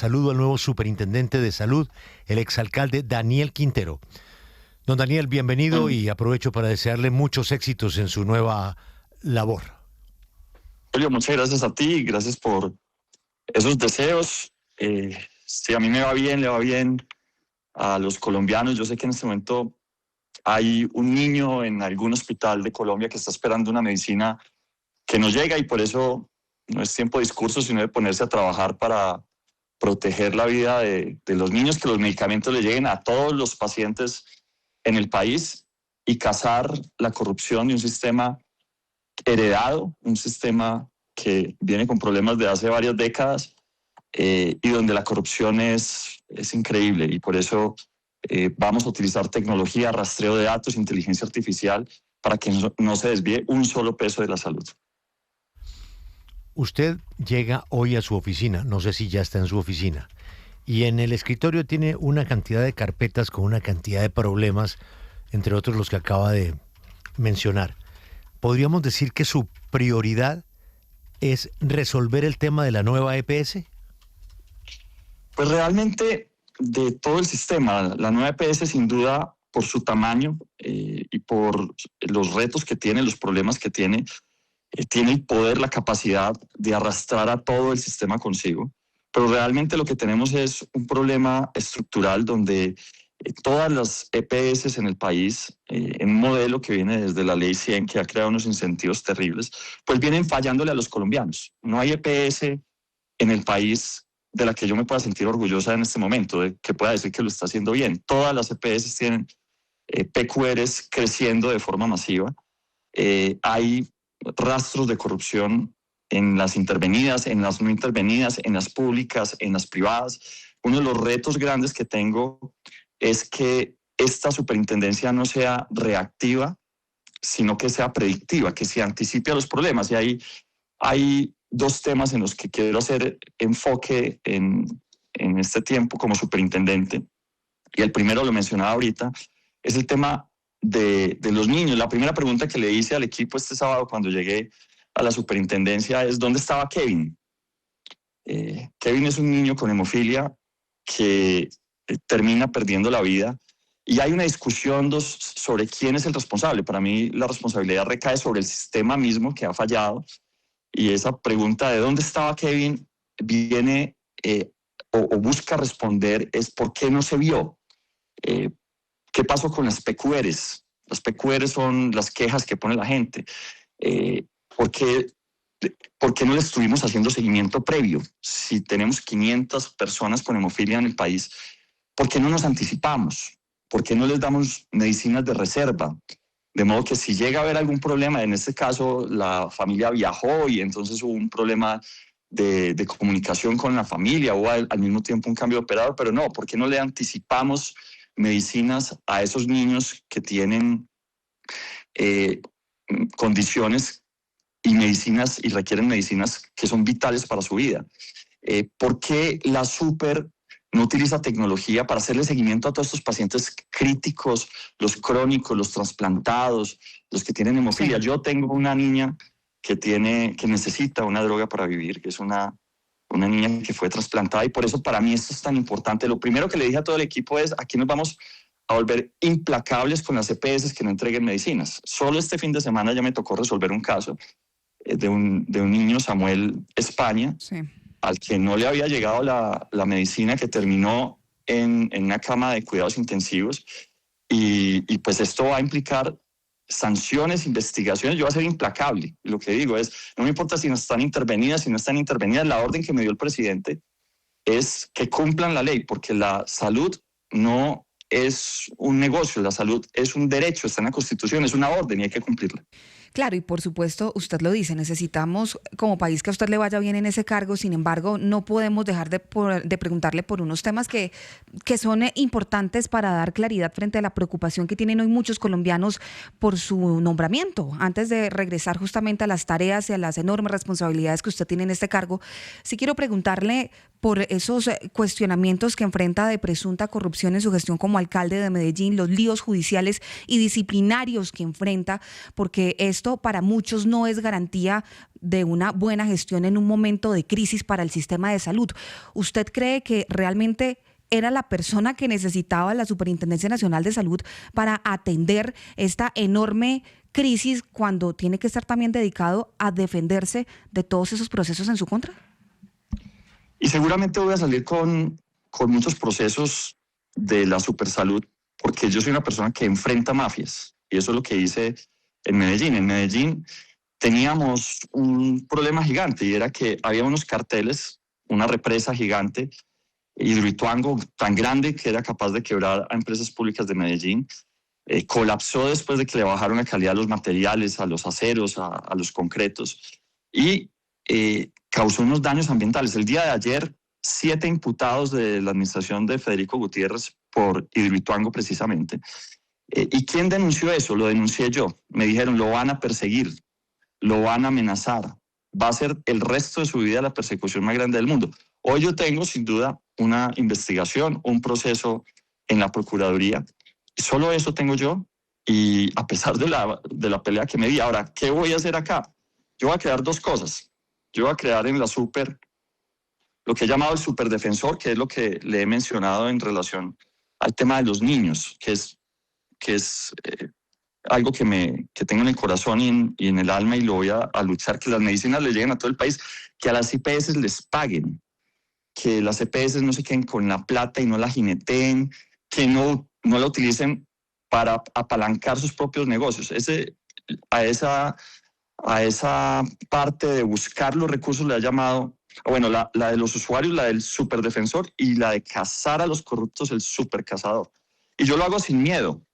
saludo al nuevo superintendente de salud, el exalcalde Daniel Quintero. Don Daniel, bienvenido y aprovecho para desearle muchos éxitos en su nueva labor. Julio, muchas gracias a ti, gracias por esos deseos. Si a mí me va bien, le va bien a los colombianos. Yo sé que en este momento hay un niño en algún hospital de Colombia que está esperando una medicina que no llega y por eso no es tiempo de discurso, sino de ponerse a trabajar para proteger la vida de los niños, que los medicamentos le lleguen a todos los pacientes en el país y cazar la corrupción de un sistema heredado, un sistema que viene con problemas de hace varias décadas y donde la corrupción es increíble y por eso vamos a utilizar tecnología, rastreo de datos, inteligencia artificial para que no se desvíe un solo peso de la salud. Usted llega hoy a su oficina, no sé si ya está en su oficina, y en el escritorio tiene una cantidad de carpetas con una cantidad de problemas, entre otros los que acaba de mencionar. ¿Podríamos decir que su prioridad es resolver el tema de la nueva EPS? Pues realmente de todo el sistema, la nueva EPS sin duda por su tamaño y por los retos que tiene, los problemas que tiene, tiene el poder, la capacidad de arrastrar a todo el sistema consigo. Pero realmente lo que tenemos es un problema estructural donde todas las EPS en el país, en un modelo que viene desde la Ley 100, que ha creado unos incentivos terribles, pues vienen fallándole a los colombianos. No hay EPS en el país de la que yo me pueda sentir orgullosa en este momento, de que pueda decir que lo está haciendo bien. Todas las EPS tienen PQRs creciendo de forma masiva. Hay rastros de corrupción en las intervenidas, en las no intervenidas, en las públicas, en las privadas. Uno de los retos grandes que tengo es que esta superintendencia no sea reactiva, sino que sea predictiva, que se anticipe a los problemas. Y ahí hay dos temas en los que quiero hacer enfoque en este tiempo como superintendente. Y el primero, lo mencionaba ahorita, es el tema de los niños. La primera pregunta que le hice al equipo este sábado cuando llegué a la superintendencia es ¿dónde estaba Kevin? Kevin es un niño con hemofilia que termina perdiendo la vida y hay una discusión sobre quién es el responsable. Para mí la responsabilidad recae sobre el sistema mismo que ha fallado y esa pregunta de ¿dónde estaba Kevin? Viene o busca responder es ¿por qué no se vio? ¿Qué pasó con las PQRs? Las PQRs son las quejas que pone la gente. ¿Por qué no le estuvimos haciendo seguimiento previo? Si tenemos 500 personas con hemofilia en el país, ¿por qué no nos anticipamos? ¿Por qué no les damos medicinas de reserva? De modo que si llega a haber algún problema, en este caso la familia viajó y entonces hubo un problema de comunicación con la familia, hubo al mismo tiempo un cambio de operador, pero no, ¿por qué no le anticipamos medicinas a esos niños que tienen condiciones y medicinas y requieren medicinas que son vitales para su vida? ¿Por qué la super no utiliza tecnología para hacerle seguimiento a todos estos pacientes críticos, los crónicos, los trasplantados, los que tienen hemofilia? Sí. Yo tengo una niña que necesita una droga para vivir, que es una niña que fue trasplantada y por eso para mí esto es tan importante. Lo primero que le dije a todo el equipo es aquí nos vamos a volver implacables con las EPS que no entreguen medicinas. Solo este fin de semana ya me tocó resolver un caso de un niño, Samuel España, sí, al que no le había llegado la medicina, que terminó en una cama de cuidados intensivos y pues esto va a implicar sanciones, investigaciones. Yo voy a ser implacable. Lo que digo es, no me importa si no están intervenidas, la orden que me dio el presidente es que cumplan la ley, porque la salud no es un negocio, la salud es un derecho, está en la Constitución, es una orden y hay que cumplirla. Claro, y por supuesto, usted lo dice, necesitamos como país que a usted le vaya bien en ese cargo. Sin embargo, no podemos dejar de preguntarle por unos temas que son importantes para dar claridad frente a la preocupación que tienen hoy muchos colombianos por su nombramiento. Antes de regresar justamente a las tareas y a las enormes responsabilidades que usted tiene en este cargo, sí quiero preguntarle por esos cuestionamientos que enfrenta de presunta corrupción en su gestión como alcalde de Medellín, los líos judiciales y disciplinarios que enfrenta, porque esto esto para muchos no es garantía de una buena gestión en un momento de crisis para el sistema de salud. ¿Usted cree que realmente era la persona que necesitaba la Superintendencia Nacional de Salud para atender esta enorme crisis cuando tiene que estar también dedicado a defenderse de todos esos procesos en su contra? Y seguramente voy a salir con muchos procesos de la supersalud, porque yo soy una persona que enfrenta mafias, y eso es lo que hice en Medellín. En Medellín teníamos un problema gigante, y era que había unos carteles, una represa gigante, Hidroituango, tan grande que era capaz de quebrar a empresas públicas de Medellín. Colapsó después de que le bajaron la calidad a los materiales, a los aceros, a los concretos, y causó unos daños ambientales. El día de ayer, 7 imputados de la administración de Federico Gutiérrez por Hidroituango precisamente. ¿Y quién denunció eso? Lo denuncié yo. Me dijeron, lo van a perseguir, lo van a amenazar. Va a ser el resto de su vida la persecución más grande del mundo. Hoy yo tengo, sin duda, una investigación, un proceso en la Procuraduría. Solo eso tengo yo, y a pesar de la pelea que me di. Ahora, ¿qué voy a hacer acá? Yo voy a crear 2 cosas. Yo voy a crear en la super lo que he llamado el superdefensor, que es lo que le he mencionado en relación al tema de los niños, que es algo que tengo en el corazón y en el alma, y lo voy a luchar, que las medicinas le lleguen a todo el país, que a las IPS les paguen, que las EPS no se queden con la plata y no la jineteen, que no la utilicen para apalancar sus propios negocios. A esa parte de buscar los recursos le ha llamado, bueno, la de los usuarios, la del superdefensor, y la de cazar a los corruptos, el supercazador. Y yo lo hago sin miedo.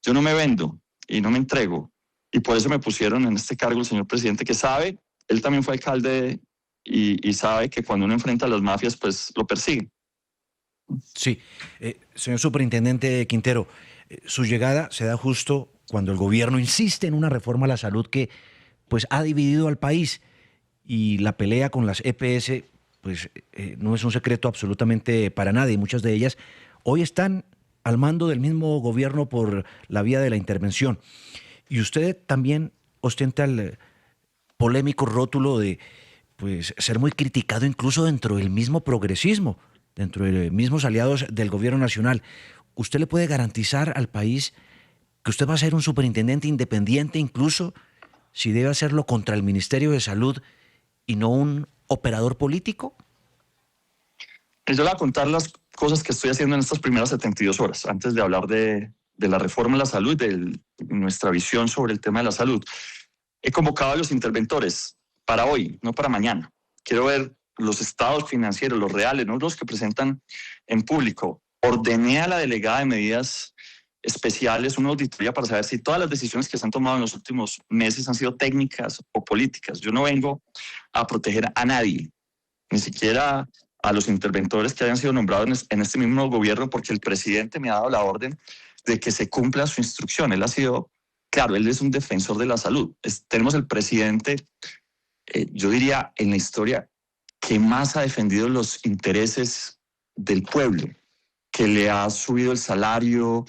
Yo no me vendo y no me entrego. Y por eso me pusieron en este cargo el señor presidente, que sabe, él también fue alcalde y sabe que cuando uno enfrenta a las mafias, pues lo persiguen. Sí, señor superintendente Quintero, su llegada se da justo cuando el gobierno insiste en una reforma a la salud que pues ha dividido al país, y la pelea con las EPS pues no es un secreto absolutamente para nadie. Muchas de ellas hoy están al mando del mismo gobierno por la vía de la intervención. Y usted también ostenta el polémico rótulo de pues ser muy criticado incluso dentro del mismo progresismo, dentro de los mismos aliados del gobierno nacional. ¿Usted le puede garantizar al país que usted va a ser un superintendente independiente, incluso si debe hacerlo contra el Ministerio de Salud y no un operador político? Yo le voy a contar las cosas que estoy haciendo en estas primeras 72 horas, antes de hablar de la reforma de la salud, de nuestra visión sobre el tema de la salud. He convocado a los interventores para hoy, no para mañana. Quiero ver los estados financieros, los reales, no los que presentan en público. Ordené a la delegada de medidas especiales una auditoría para saber si todas las decisiones que se han tomado en los últimos meses han sido técnicas o políticas. Yo no vengo a proteger a nadie, ni siquiera a los interventores que hayan sido nombrados en este mismo gobierno, porque el presidente me ha dado la orden de que se cumpla su instrucción. Él ha sido, claro, él es un defensor de la salud. Tenemos el presidente, yo diría, en la historia que más ha defendido los intereses del pueblo, que le ha subido el salario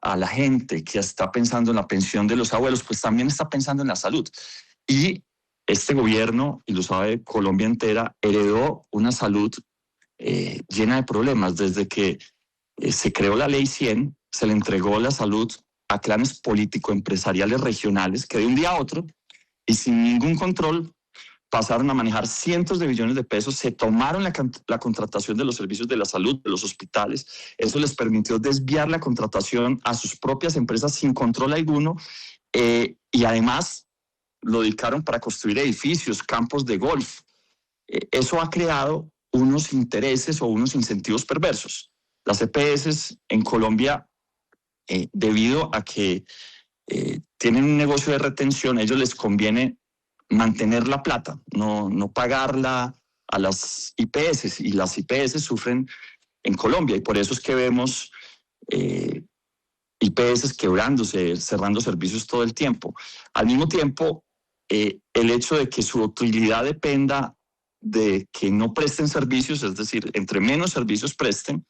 a la gente, que está pensando en la pensión de los abuelos, pues también está pensando en la salud. Y este gobierno, y lo sabe Colombia entera, heredó una salud llena de problemas. Desde que se creó la Ley 100, se le entregó la salud a clanes político-empresariales regionales que de un día a otro, y sin ningún control, pasaron a manejar cientos de billones de pesos, se tomaron la contratación de los servicios de la salud, de los hospitales. Eso les permitió desviar la contratación a sus propias empresas sin control alguno, y además lo dedicaron para construir edificios, campos de golf. Eso ha creado unos intereses o unos incentivos perversos. Las EPS en Colombia, debido a que tienen un negocio de retención, a ellos les conviene mantener la plata, no pagarla a las IPS, y las IPS sufren en Colombia, y por eso es que vemos IPS quebrándose, cerrando servicios todo el tiempo. Al mismo tiempo, el hecho de que su utilidad dependa de que no presten servicios, es decir, entre menos servicios presten,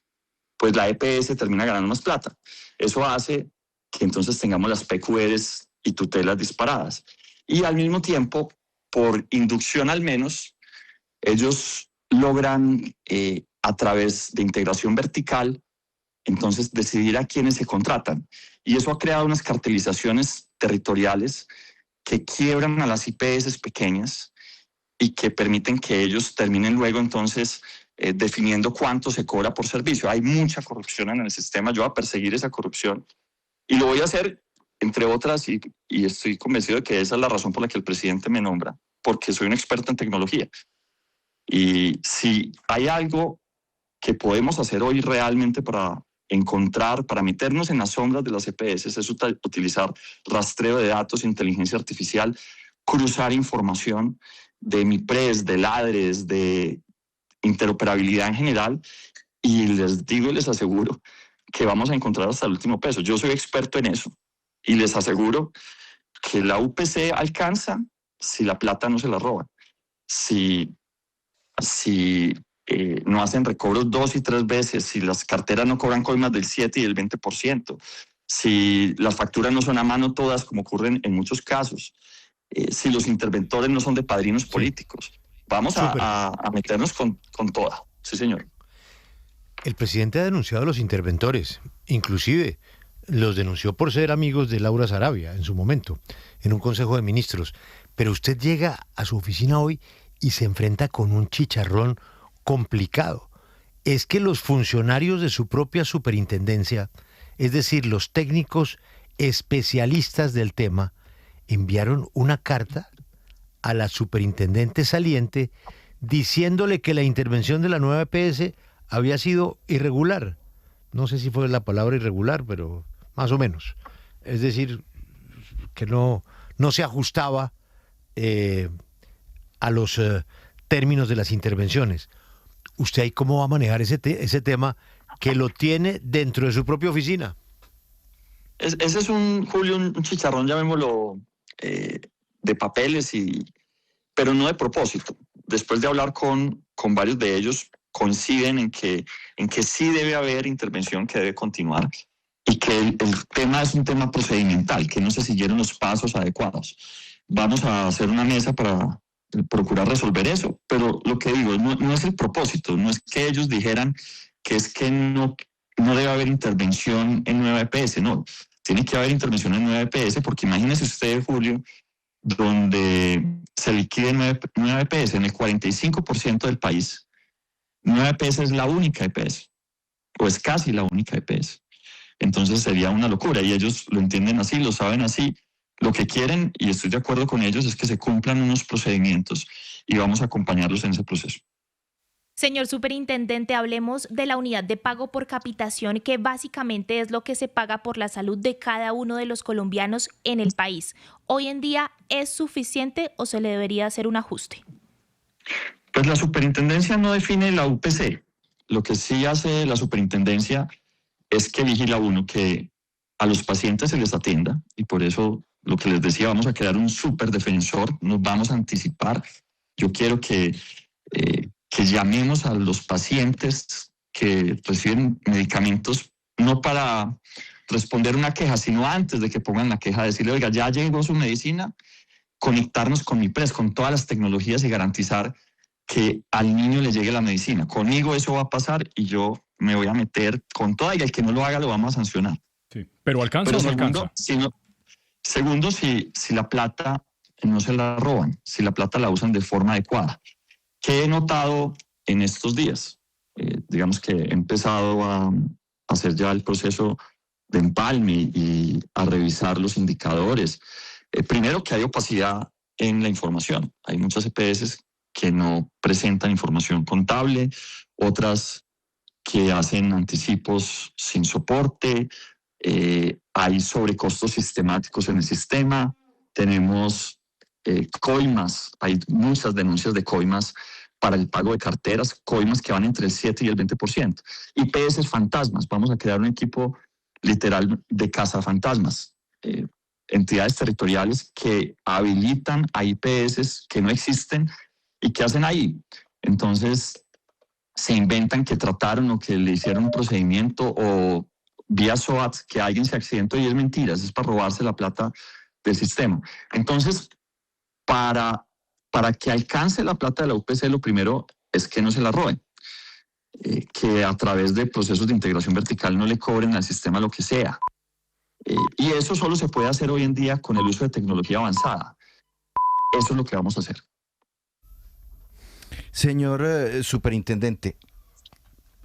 pues la EPS termina ganando más plata. Eso hace que entonces tengamos las PQRs y tutelas disparadas. y al mismo tiempo, por inducción al menos, ellos logran a través de integración vertical, entonces decidir a quiénes se contratan. Y eso ha creado unas cartelizaciones territoriales que quiebran a las IPS pequeñas y que permiten que ellos terminen luego entonces definiendo cuánto se cobra por servicio. Hay mucha corrupción en el sistema, yo voy a perseguir esa corrupción y lo voy a hacer, entre otras, y estoy convencido de que esa es la razón por la que el presidente me nombra, porque soy un experto en tecnología. Y si hay algo que podemos hacer hoy realmente para encontrar, para meternos en las sombras de las EPS, es utilizar rastreo de datos, inteligencia artificial, cruzar información de MIPRES, de LADRES, de interoperabilidad en general, y les digo y les aseguro que vamos a encontrar hasta el último peso. Yo soy experto en eso y les aseguro que la UPC alcanza si la plata no se la roban, si no hacen recobros 2 y 3 veces, si las carteras no cobran coimas del 7 y el 20%, si las facturas no son a mano todas como ocurren en muchos casos, si los interventores no son de padrinos políticos. Vamos a meternos con toda. Sí, señor. El presidente ha denunciado a los interventores, inclusive los denunció por ser amigos de Laura Sarabia en su momento, en un consejo de ministros. Pero usted llega a su oficina hoy y se enfrenta con un chicharrón complicado. Es que los funcionarios de su propia superintendencia, es decir, los técnicos especialistas del tema, enviaron una carta a la superintendente saliente diciéndole que la intervención de la nueva EPS había sido irregular. No sé si fue la palabra irregular, pero más o menos. Es decir, que no se ajustaba a los términos de las intervenciones. ¿Usted ahí cómo va a manejar ese tema que lo tiene dentro de su propia oficina? Ese es Julio, un chicharrón, llamémoslo, de papeles, pero no de propósito. Después de hablar con varios de ellos, coinciden en que sí debe haber intervención, que debe continuar, y que el tema es un tema procedimental, que no se siguieron los pasos adecuados. Vamos a hacer una mesa para procurar resolver eso, pero lo que digo, no es el propósito, no es que ellos dijeran que es que no debe haber intervención en nueva EPS, no, tiene que haber intervención en nueva EPS, porque imagínese usted, Julio, donde se liquide nueva EPS en el 45% del país, nueva EPS es la única EPS, o es casi la única EPS. Entonces sería una locura, y ellos lo entienden así, lo saben así. Lo que quieren, y estoy de acuerdo con ellos, es que se cumplan unos procedimientos y vamos a acompañarlos en ese proceso. Señor superintendente, hablemos de la unidad de pago por capitación, que básicamente es lo que se paga por la salud de cada uno de los colombianos en el país. ¿Hoy en día es suficiente o se le debería hacer un ajuste? Pues la superintendencia no define la UPC. Lo que sí hace la superintendencia es que vigila uno que a los pacientes se les atienda, y por eso lo que les decía, vamos a crear un superdefensor, nos vamos a anticipar. Yo quiero que llamemos a los pacientes que reciben medicamentos, no para responder una queja, sino antes de que pongan la queja, decirle, oiga, ya llegó su medicina, conectarnos con MIPRES, con todas las tecnologías y garantizar que al niño le llegue la medicina. Conmigo eso va a pasar y yo me voy a meter con toda, y el que no lo haga lo vamos a sancionar. Sí, pero ¿alcanza o no alcanza? Segundo, si la plata no se la roban, si la plata la usan de forma adecuada. ¿Qué he notado en estos días? Digamos que he empezado a hacer ya el proceso de empalme y a revisar los indicadores. Primero, que hay opacidad en la información. Hay muchas EPS que no presentan información contable, otras que hacen anticipos sin soporte, hay sobrecostos sistemáticos en el sistema, tenemos coimas, hay muchas denuncias de coimas para el pago de carteras, coimas que van entre el 7 y el 20%. IPS fantasmas, vamos a crear un equipo literal de cazafantasmas, entidades territoriales que habilitan a IPS que no existen y que hacen ahí. Entonces se inventan que trataron o que le hicieron un procedimiento, o vía SOAT que alguien se accidentó, y es mentira, es para robarse la plata del sistema. Entonces, para que alcance la plata de la UPC, lo primero es que no se la roben, que a través de procesos de integración vertical no le cobren al sistema lo que sea. Y eso solo se puede hacer hoy en día con el uso de tecnología avanzada. Eso es lo que vamos a hacer. Señor superintendente,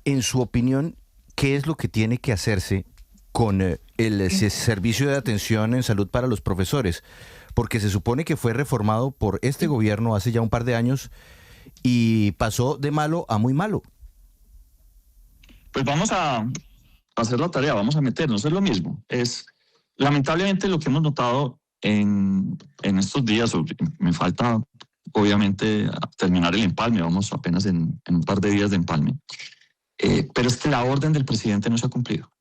en su opinión, ¿qué es lo que tiene que hacerse con el servicio de atención en salud para los profesores? Porque se supone que fue reformado por este gobierno hace ya un par de años y pasó de malo a muy malo. Pues vamos a hacer la tarea, vamos a meternos, es lo mismo. Es lamentablemente lo que hemos notado en estos días. Me falta obviamente terminar el empalme, vamos apenas en un par de días de empalme, pero es que la orden del presidente no se ha cumplido.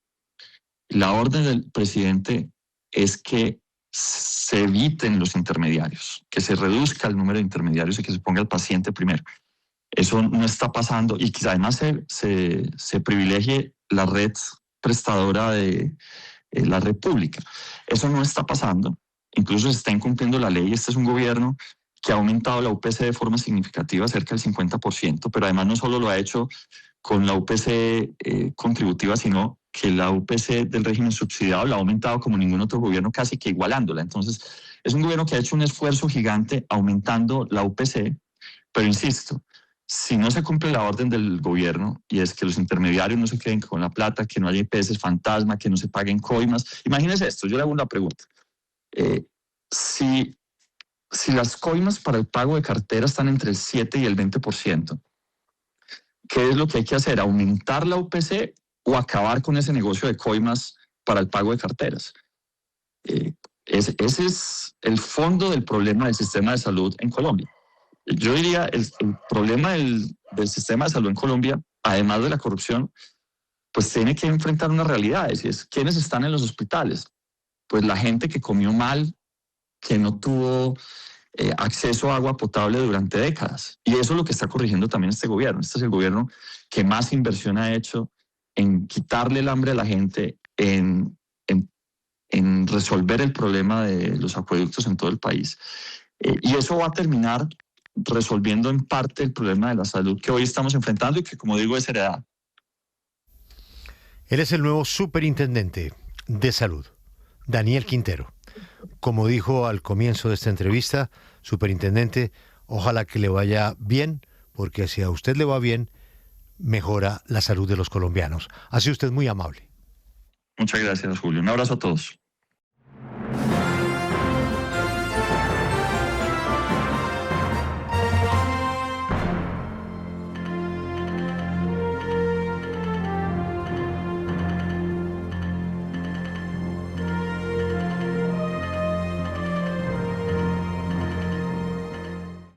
La orden del presidente es que se eviten los intermediarios, que se reduzca el número de intermediarios y que se ponga al paciente primero. Eso no está pasando, y que además se privilegie la red prestadora de la red pública. Eso no está pasando. Incluso se está incumpliendo la ley. Este es un gobierno que ha aumentado la UPC de forma significativa, cerca del 50%, pero además no solo lo ha hecho con la UPC contributiva, sino que la UPC del régimen subsidiado la ha aumentado como ningún otro gobierno, casi que igualándola. Entonces, es un gobierno que ha hecho un esfuerzo gigante aumentando la UPC, pero insisto, si no se cumple la orden del gobierno, y es que los intermediarios no se queden con la plata, que no haya IPS fantasma, que no se paguen coimas. Imagínense esto, yo le hago una pregunta. Si las coimas para el pago de cartera están entre el 7 y el 20%, ¿qué es lo que hay que hacer? ¿Aumentar la UPC o acabar con ese negocio de coimas para el pago de carteras? Ese es el fondo del problema del sistema de salud en Colombia. Yo diría, el problema del sistema de salud en Colombia, además de la corrupción, pues tiene que enfrentar unas realidades, y es quiénes están en los hospitales. Pues la gente que comió mal, que no tuvo acceso a agua potable durante décadas. Y eso es lo que está corrigiendo también este gobierno. Este es el gobierno que más inversión ha hecho en quitarle el hambre a la gente, en resolver el problema de los acueductos en todo el país. Y eso va a terminar resolviendo en parte el problema de la salud que hoy estamos enfrentando y que, como digo, es heredado. Él es el nuevo superintendente de salud, Daniel Quintero. Como dijo al comienzo de esta entrevista, superintendente, ojalá que le vaya bien, porque si a usted le va bien, mejora la salud de los colombianos. Ha sido usted muy amable. Muchas gracias, Julio. Un abrazo a todos.